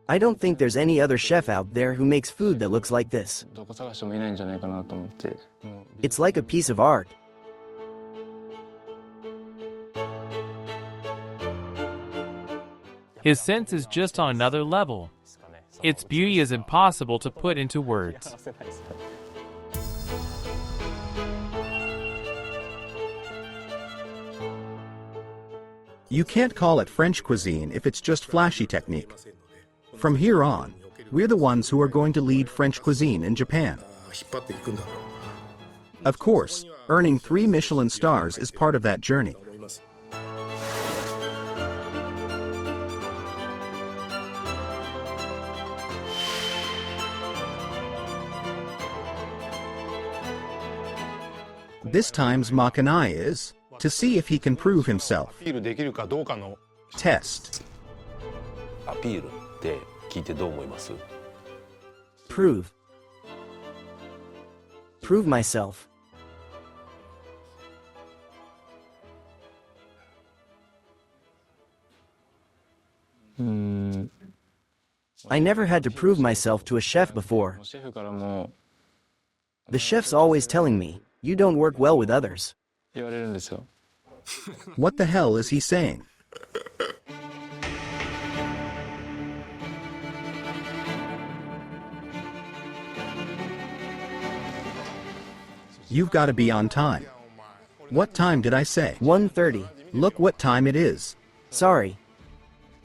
I don't think there's any other chef out there who makes food that looks like this. どこ探してもいないんじゃないかなと思って。It's like a piece of art. His sense is just on another level. Its beauty is impossible to put into words. You can't call it French cuisine if it's just flashy technique. From here on, we're the ones who are going to lead French cuisine in Japan. Of course, earning 3 Michelin stars is part of that journey. This time's Makanai is to see if he can prove himself. アピールできるかどうかの Test. アピールって聞いてどう思います？ Prove. Prove myself. I never had to prove myself to a chef before. シェフからも The chef's always telling me, you don't work well with others. 言われるんですよ。 What the hell is he saying? You've got to be on time. What time did I say? 1:30. Look what time it is. Sorry.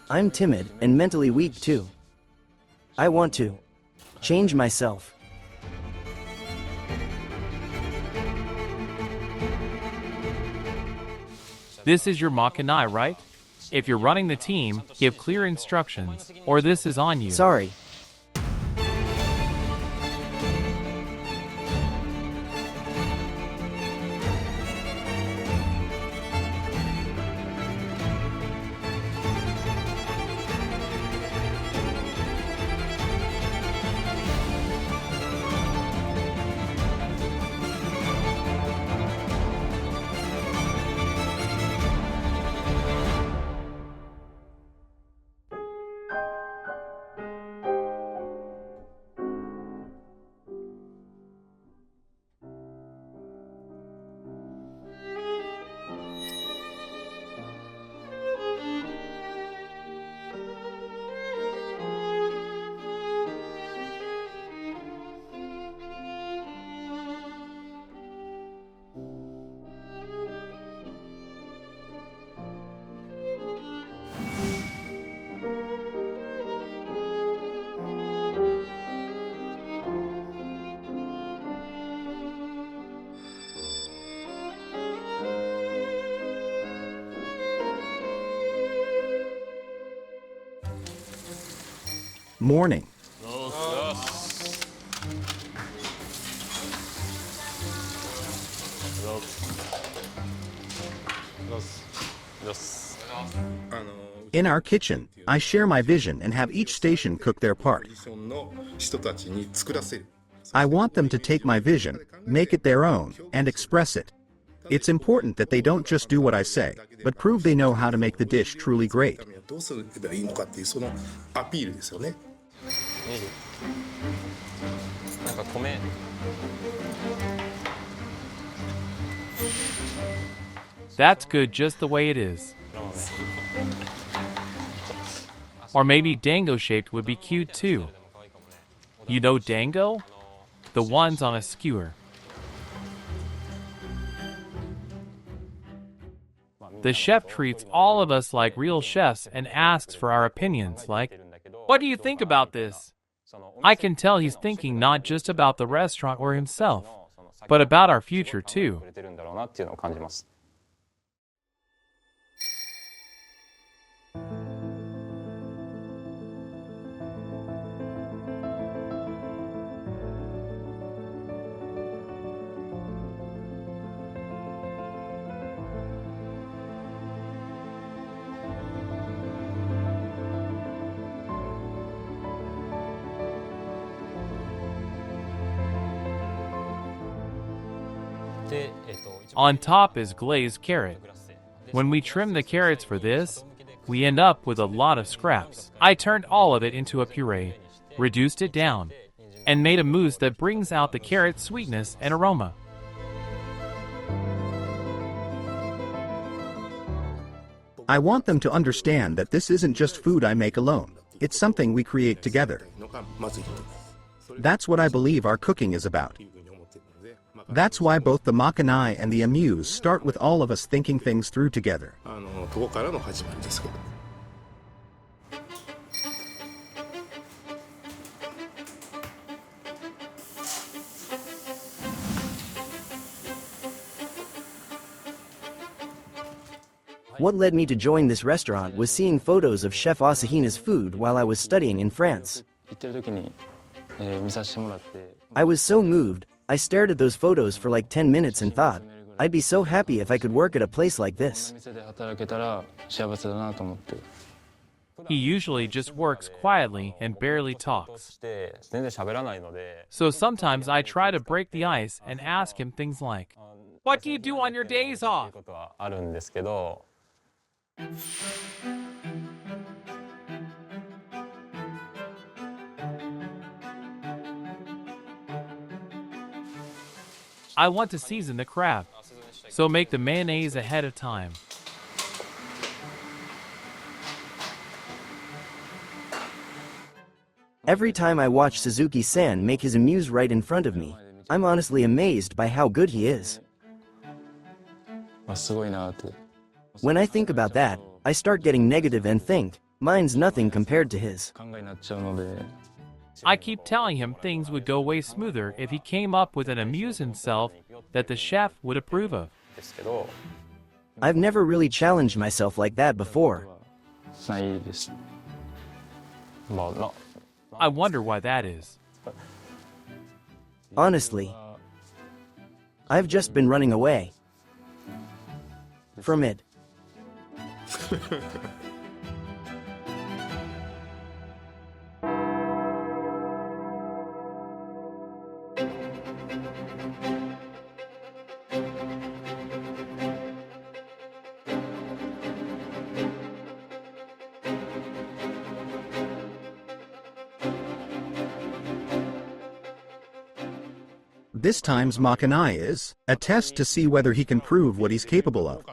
I'm timid and mentally weak too. I want to change myself. This is your Makanai, right? If you're running the team, give clear instructions, or this is on you. Sorry. Morning. In our kitchen, I share my vision and have each station cook their part. の人たちに作らせる I want them to take my vision, make it their own, and express it. It's important that they don't just do what I say, but prove they know how to make the dish truly great. どうすればいいのかっていうそのアピールですよね。なんか米 That's good just the way it is. Or maybe dango-shaped would be cute too. You know dango? The ones on a skewer. The chef treats all of us like real chefs and asks for our opinions, like, "What do you think about this?" I can tell he's thinking not just about the restaurant or himself, but about our future too. てるんだろうなっていうのを感じます。 On top is glazed carrot. When we trim the carrots for this, We end up with a lot of scraps. I turned all of it into a puree, reduced it down, and made a mousse that brings out the carrot sweetness and aroma. I want them to understand that this isn't just food I make alone. It's something we create together. That's what I believe our cooking is about. That's why both the Makanai and the amuse start with all of us thinking things through together. What led me to join this restaurant was seeing photos of Chef Asahina's food while I was studying in France. I was so moved, I stared at those photos for like 10 minutes and thought, I'd be so happy if I could work at a place like this. He usually just works quietly and barely talks. So sometimes I try to break the ice and ask him things like, "What do you do on your days off?" I want to season the crab, so make the mayonnaise ahead of time. Every time I watch Suzuki-san make his amuse right in front of me, I'm honestly amazed by how good he is. When I think about that, I start getting negative and think, mine's nothing compared to his. I keep telling him things would go way smoother if he came up with an amuse himself that the chef would approve of. I've never really challenged myself like that before. I wonder why that is. Honestly, I've just been running away from it. This time's Makanai is a test to see whether he can prove what he's capable of.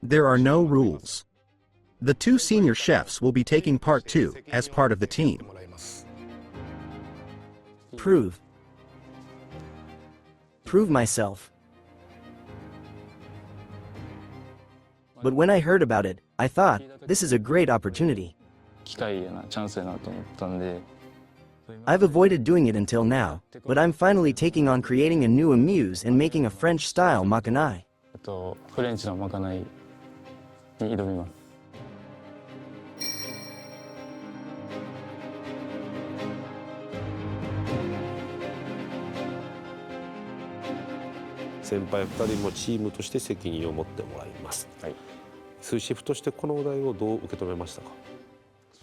There are no rules. The two senior chefs will be taking part too, as part of the team. Prove myself. But when I heard about it, I thought, this is a great opportunity. I've avoided doing it until now, but I'm finally taking on creating a new amuse and making a French-style makanai.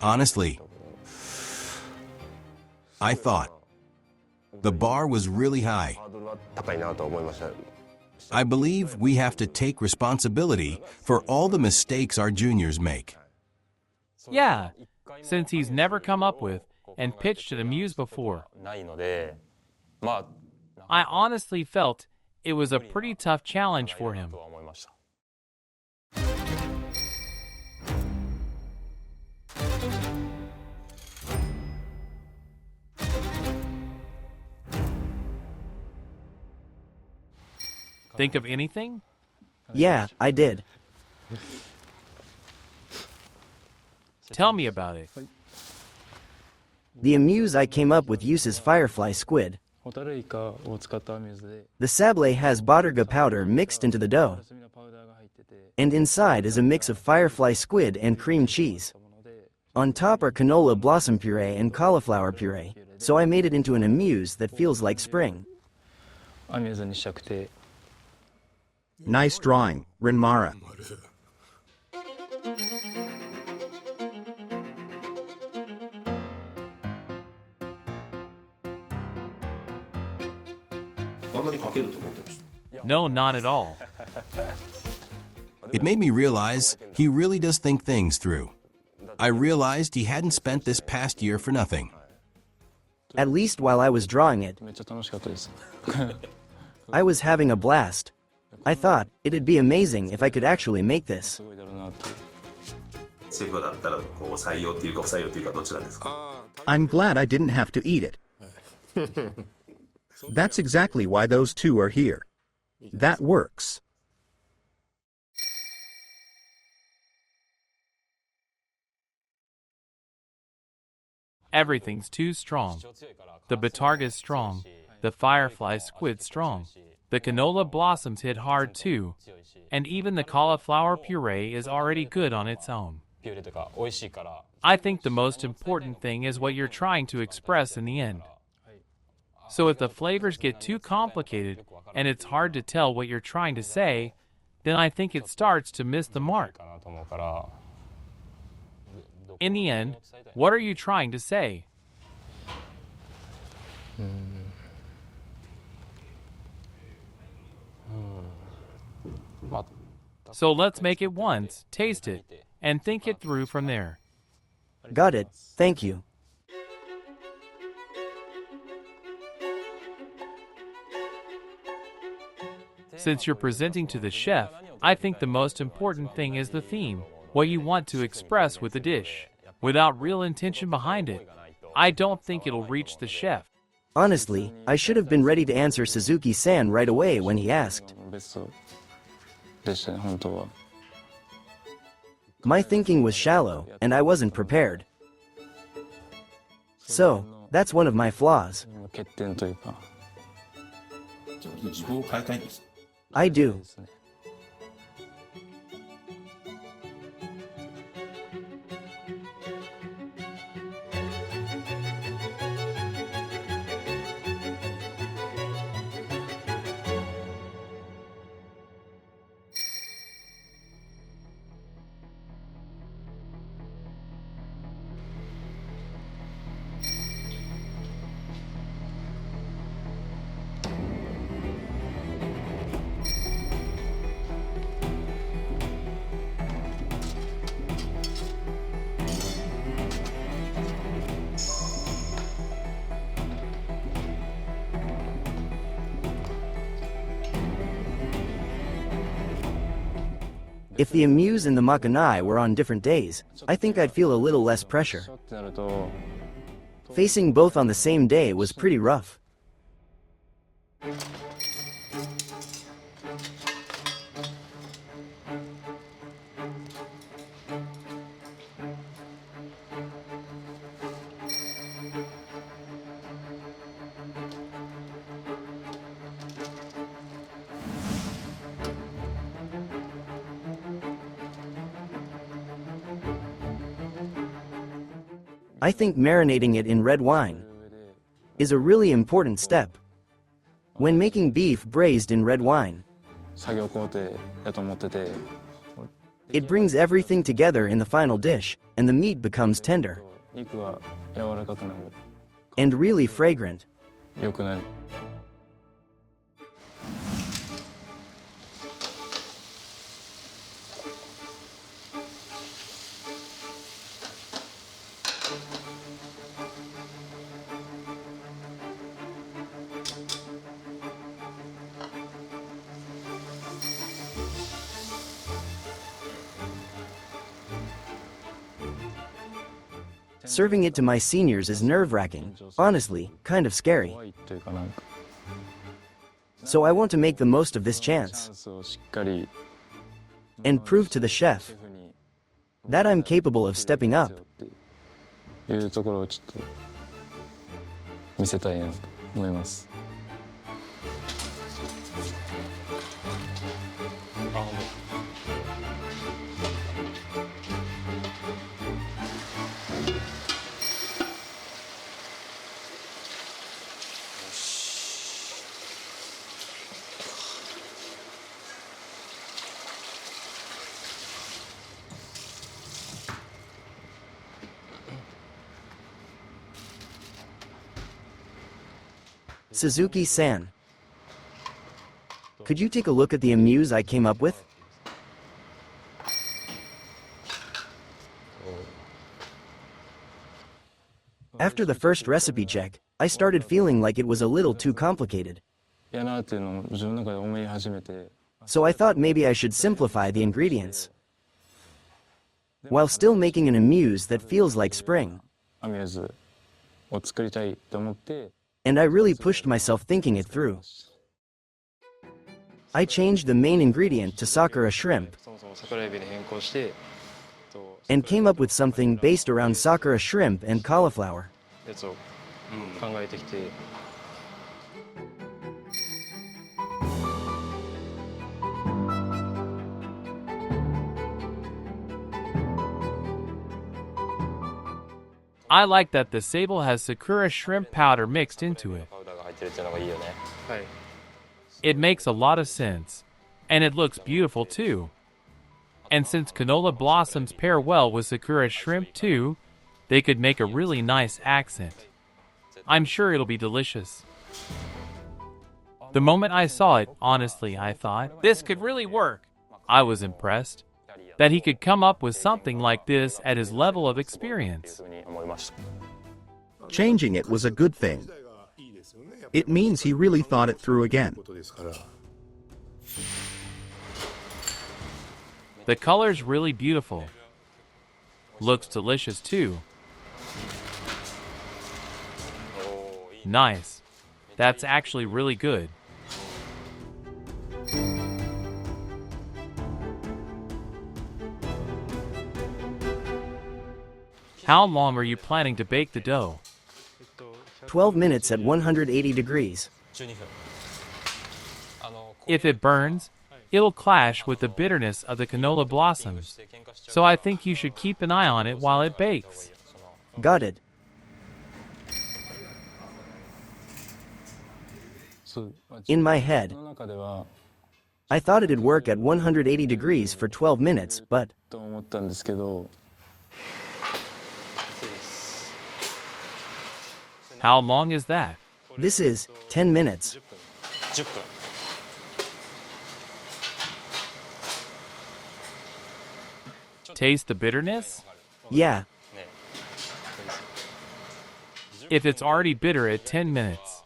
Honestly, I thought the bar was really high. I believe we have to take responsibility for all the mistakes our juniors make. Yeah, since he's never come up with and pitched an amuse before. I honestly felt it was a pretty tough challenge for him. Think of anything? Yeah, I did. Tell me about it. The amuse I came up with uses firefly squid. The sablé has batarga powder mixed into the dough. And inside is a mix of firefly squid and cream cheese. On top are canola blossom puree and cauliflower puree, so I made it into an amuse that feels like spring. Nice drawing, Rinmara. No, not at all. It made me realize he really does think things through. I realized he hadn't spent this past year for nothing. At least while I was drawing it, めっちゃ楽しかったです I was having a blast. I thought it'd be amazing if I could actually make this. すごいだろうなって シェフだったらこう採用っていうか不採用っていうかどちらですか？ I'm glad I didn't have to eat it. That's exactly why those two are here. That works. Everything's too strong. The batarga's strong. The firefly squid's strong. The canola blossoms hit hard too. And even the cauliflower puree is already good on its own. ピューレとか美味しいから I think the most important thing is what you're trying to express in the end. So if the flavors get too complicated and it's hard to tell what you're trying to say, then I think it starts to miss the mark. かなと思うから In the end, what are you trying to say? まあ So let's make it once, taste it, and think it through from there. Got it, thank you. Since you're presenting to the chef, I think the most important thing is the theme, what you want to express with the dish. Without real intention behind it, I don't think it'll reach the chef. Honestly, I should have been ready to answer Suzuki-san right away when he asked. ベストでしたね本当は My thinking was shallow, and I wasn't prepared. So, that's one of my flaws. 欠点というか 自分を変えたいんです I do. ですね If the amuse and the makanai were on different days, I think I'd feel a little less pressure. ってなると Facing both on the same day was pretty rough. I think marinating it in red wine is a really important step. When making beef braised in red wine, 作業工程だと思ってて it brings everything together in the final dish, and the meat becomes tender 肉は柔らかくなる and really fragrant. 良くなる Serving it to my seniors is nerve-wracking, honestly, kind of scary. 怖いというかなんか So I want to make the most of this チャ chance ンスをしっかり and prove to the chef シェフに that I'm capable of stepping up. っていうところをちょっと見せたいなと思いますあほんと Suzuki-san, could you take a look at the amuse I came up with? After the first recipe check, I started feeling like it was a little too complicated. やなっていうのを自分の中で思い始めて、 So I thought maybe I should simplify the ingredients, while still making an amuse that feels like spring. アミューズを作りたいと思って、 And I really pushed myself thinking it through. I changed the main ingredient to sakura shrimp そもそも桜エビに変更して、 and came up with something based around sakura shrimp and cauliflower. やつを考えてきて、 I like that the sable has sakura shrimp powder mixed into it. パウダーが入ってるっていうのがいいよね。はい。 It makes a lot of sense. And it looks beautiful too. And since canola blossoms pair well with sakura shrimp too, they could make a really nice accent. I'm sure it'll be delicious. The moment I saw it, honestly, I thought, this could really work. I was impressed that he could come up with something like this at his level of experience. Changing it was a good thing. It means he really thought it through again. The color's really beautiful. Looks delicious too. Nice. That's actually really good. How long are you planning to bake the dough? 12 minutes at 180 degrees. If it burns, it'll clash with the bitterness of the canola blossoms. So I think you should keep an eye on it while it bakes. Got it. In my head, の中では I thought it'd work at 180 degrees for 12 minutes, but と思ったんですけど、 How long is that? this is 10 minutes. 10分。 Taste the bitterness? Yeah, If it's already bitter at 10 minutes,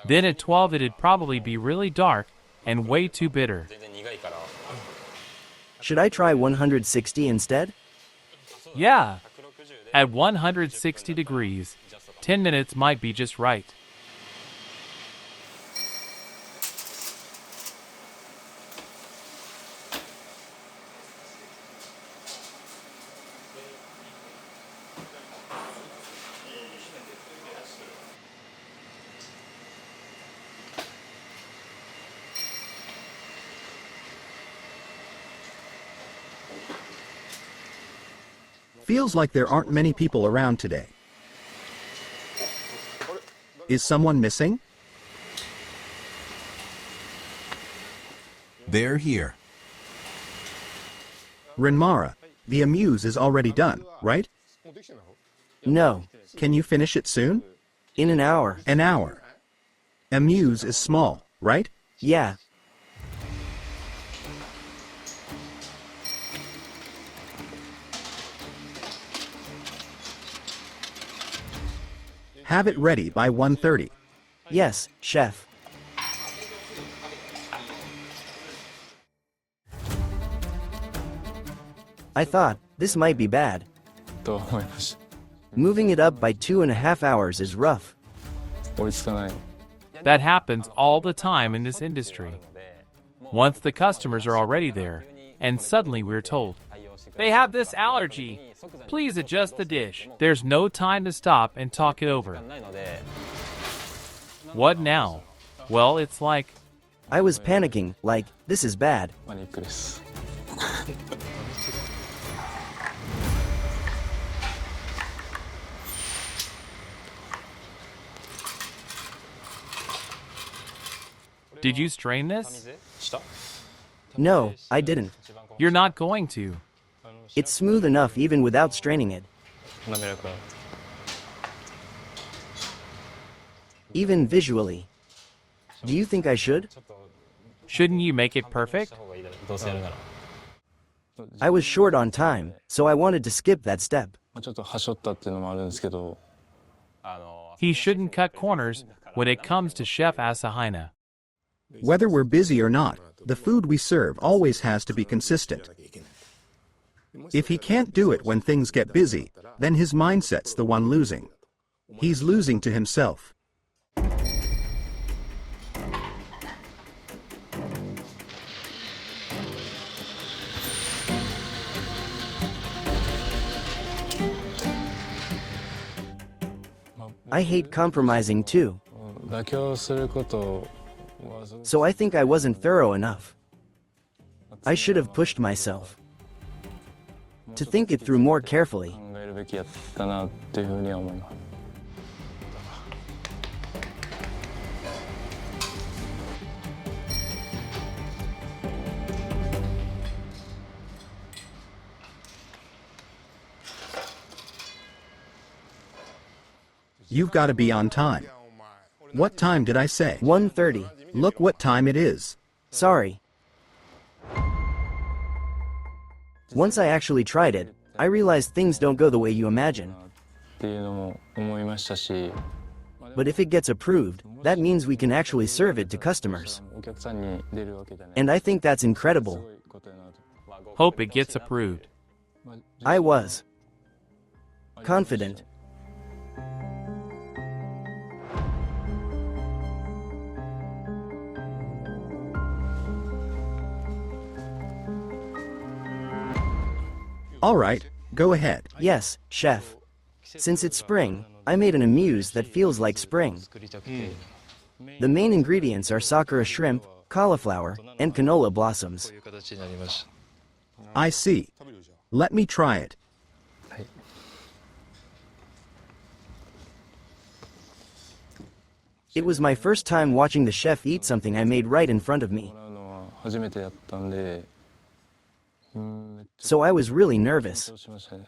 then at 12 it'd probably be really dark and way too bitter. 全然苦いから。 should I try 160 instead? Yeah, at 160 degrees, 10 minutes might be just right. Feels like there aren't many people around today. Is someone missing? They're here. Renmara, the amuse is already done, right? No, Can you finish it soon? in an hour. An hour. Amuse is small, right? Yeah, Have it ready by 1:30. yes, chef. I thought, this might be bad. と思いました。 Moving it up by 2.5 hours is rough. 追いつかない。 That happens all the time in this industry. Once the customers are already there, and suddenly we're told, they have this allergy. Please adjust the dish. There's no time to stop and talk it over. ないので、 What now? Well, it's like, I was panicking, like, this is bad. パニックです。 did you strain this? した？ No, I didn't. You're not going to. It's smooth enough even without straining it. 滑らか。 Even visually. Do you think I should? Shouldn't you make it perfect? 方がいいだろう。どうせやるなら。 I was short on time, so I wanted to skip that step. ちょっとはしょったっていうのもあるんですけど、He shouldn't cut corners when it comes to Chef Asahina. Whether we're busy or not, the food we serve always has to be consistent. If he can't do it when things get busy, then his mindset's the one losing. He's losing to himself. I hate compromising too, 妥協することは so I think I wasn't thorough enough. I should have pushed myself to think it through more carefully. 考えるべきやったなっていうふうには思います。You've got to be on time. What time did I say? 1:30. Look what time it is. Sorry. Once I actually tried it, I realized things don't go the way you imagine. っていうのも思いましたし、 But if it gets approved, that means we can actually serve it to customers. お客さんに出るわけじゃない。 And I think that's す incredible. ごいことやなと。 Hope it gets approved. I was confident. All right, go ahead. Yes, chef. Since it's spring, I made an amuse that feels like spring. The main ingredients are sakura shrimp, cauliflower, and canola blossoms. I see. Let me try it. It was my first time watching the chef eat something I made right in front of me, もらうのは初めてやったんで、めっち so I was really nervous. ゃ緊張しましたね。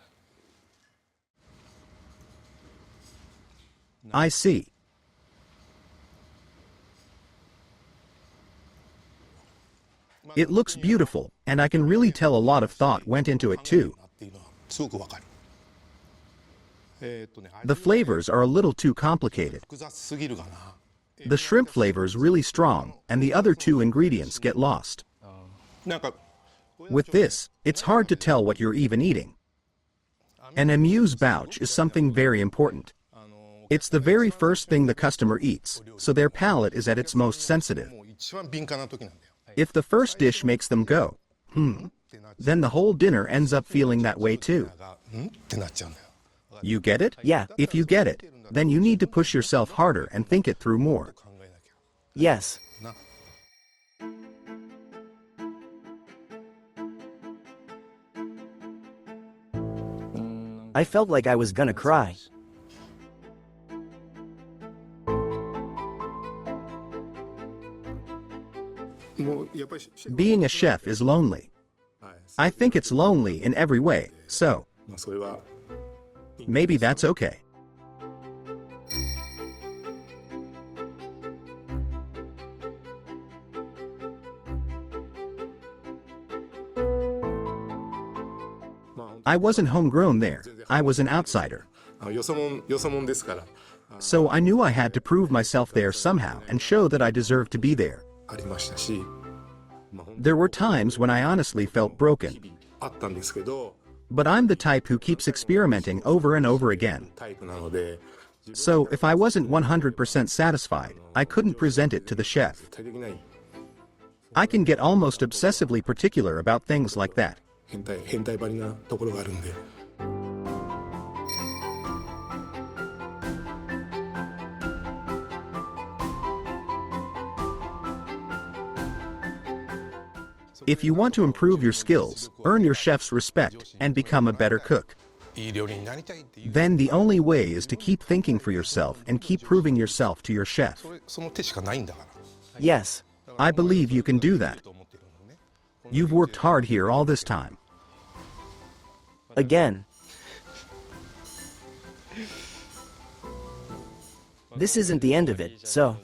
I see. It looks beautiful, and I can really tell a lot of thought went into it too. すごくわかる。The flavors are a little too complicated. 複雑すぎるかな。 The shrimp flavor's really strong, and the other two ingredients get lost. なんか With this, it's hard to tell what you're even eating. An amuse-bouche is something very important. It's the very first thing the customer eats, so their palate is at its most sensitive. もう一番敏感な時なんだよ。 If the first dish makes them go, then the whole dinner ends up feeling that way too. んってなっちゃうんだよ。 You get it? Yeah. If you get it, then you need to push yourself harder and think it through more. 考えなきゃ。 Yes. な。 I felt like I was gonna cry. Being Being a chef is lonely. I think it's lonely in every way, so まあそれは maybe that's okay. I wasn't homegrown there. I was an outsider. よそもんですから So I knew I had to prove myself there somehow and show that I deserved to be there. ありましたし、まあ本 There were times when I honestly felt 当 broken, 日々あったんですけど、 but I'm the type who keeps experimenting over and over again. タイプなので、 So if I wasn't 100% satisfied, I couldn't present it to the chef. 絶対できない I can get almost obsessively particular about things like that. 変態ばりなところがあるんで。 If you want to improve your skills, earn your chef's respect, and become a better cook, いい料理になりたいっていう then the only way is to keep thinking for yourself and keep proving yourself to your chef. その手しかないんだから。 Yes. I believe you can do that. と思ってるのね。 You've worked hard here all this time. Again. This isn't the end of it, so,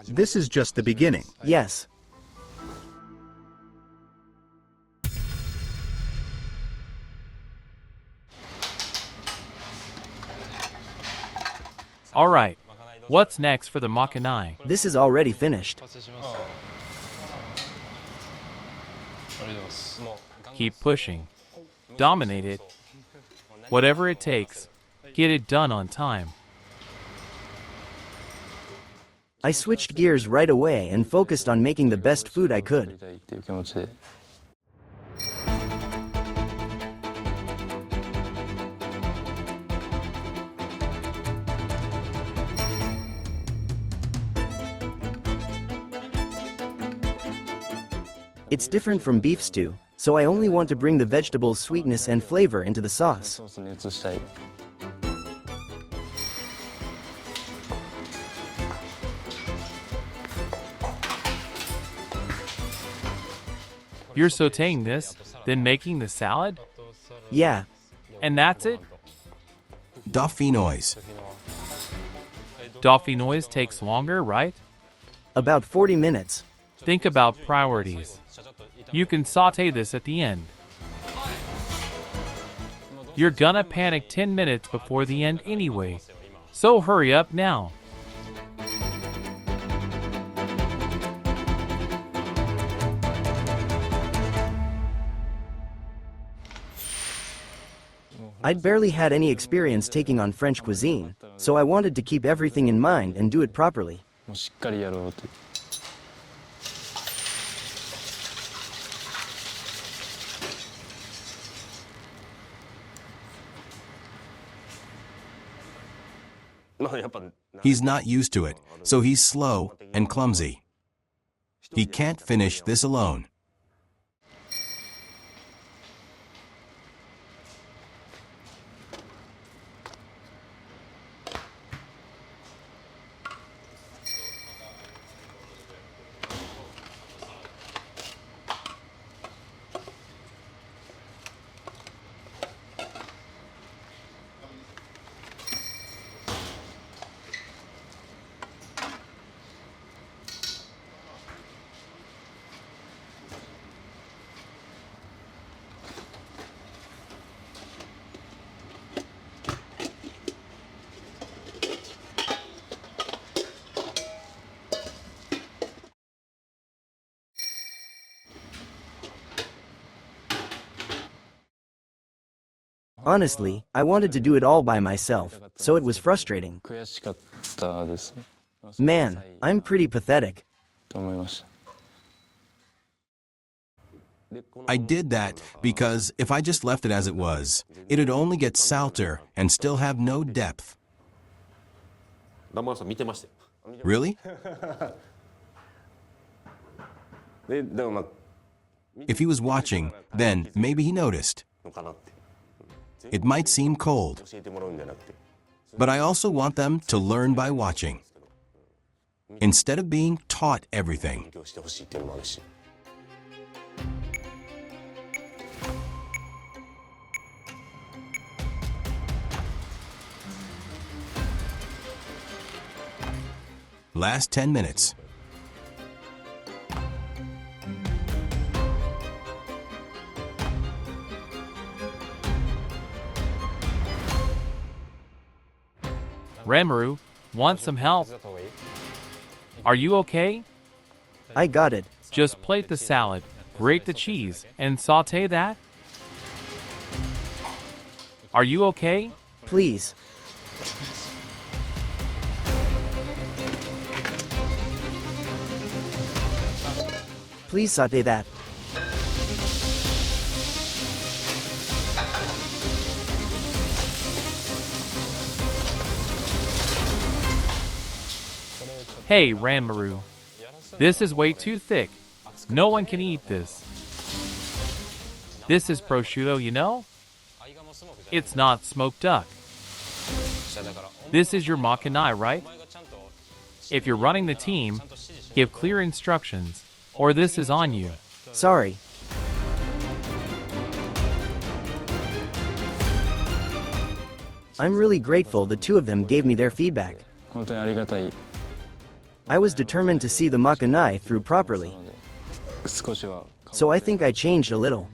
This is just the beginning. yes. Alright, what's next for the makanai? This is already finished. Keep pushing. Dominate it. Whatever it takes. Get it done on time. I switched gears right away and focused on making the best food I could. It's different from beef stew, so I only want to bring the vegetables' sweetness and flavor into the sauce. You're sauteing this, then making the salad? Yeah. And that's it? Dauphinoise. Dauphinoise takes longer, right? About 40 minutes. Think about priorities. You can saute this at the end. You're gonna panic 10 minutes before the end anyway, so hurry up now. I'd barely had any experience taking on French cuisine, so I wanted to keep everything in mind and do it properly. He's not used to it, so he's slow and clumsy. He can't finish this alone. Honestly, I wanted to do it all by myself, so it was frustrating. Man, I'm pretty pathetic. I did that because if I just left it as it was, it'd only get salter and still have no depth. Really? If he was watching, then maybe he noticed. It might seem cold, but I also want them to learn by watching, instead of being taught everything. Last 10 minutes. Ranmaru, want some help? Are you okay? I got it. Just plate the salad, grate the cheese, and saute that? Are you okay? Please. Please saute that. Hey, Ranmaru. This is way too thick. No one can eat this. This is prosciutto, you know? It's not smoked duck. This is your makanai, right? If you're running the team, give clear instructions, or this is on you. Sorry. I'm really grateful the two of them gave me their feedback. I was determined to see the makanai through properly, so I think I changed a little.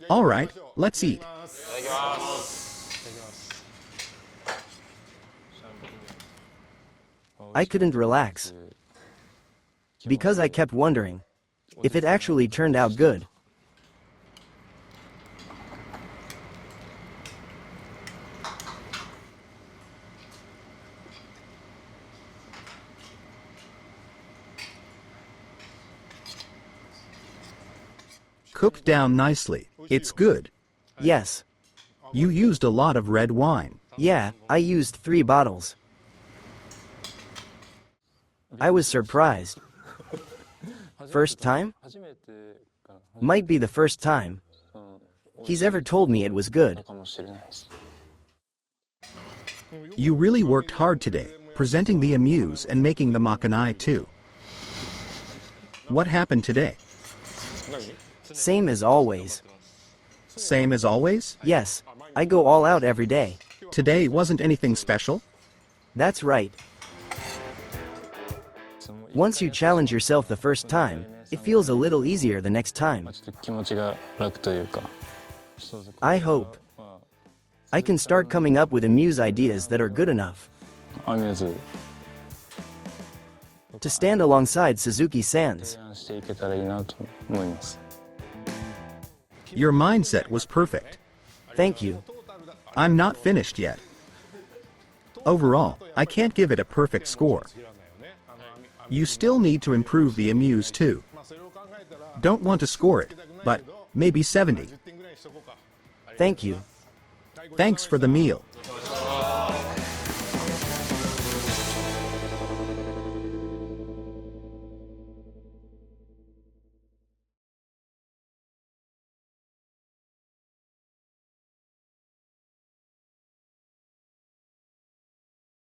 Alright, let's eat. I couldn't relax. Because I kept wondering if it actually turned out good. Cooked down nicely. It's good. Yes. You used a lot of red wine. Yeah, I used 3 bottles. I was surprised. First time? Might be the first time he's ever told me it was good. You really worked hard today, presenting the amuse and making the makanai too. What happened today? Same as always. Same as always? Yes, I go all out every day. Today wasn't anything special? That's right. Once you challenge yourself the first time, it feels a little easier the next time. I hope I can start coming up with amuse ideas that are good enough to stand alongside Suzuki-san's. Your mindset was perfect. Thank you. I'm not finished yet. Overall, I can't give it a perfect score. You still need to improve the amuse too. Don't want to score it, but maybe 70. Thank you. Thanks for the meal.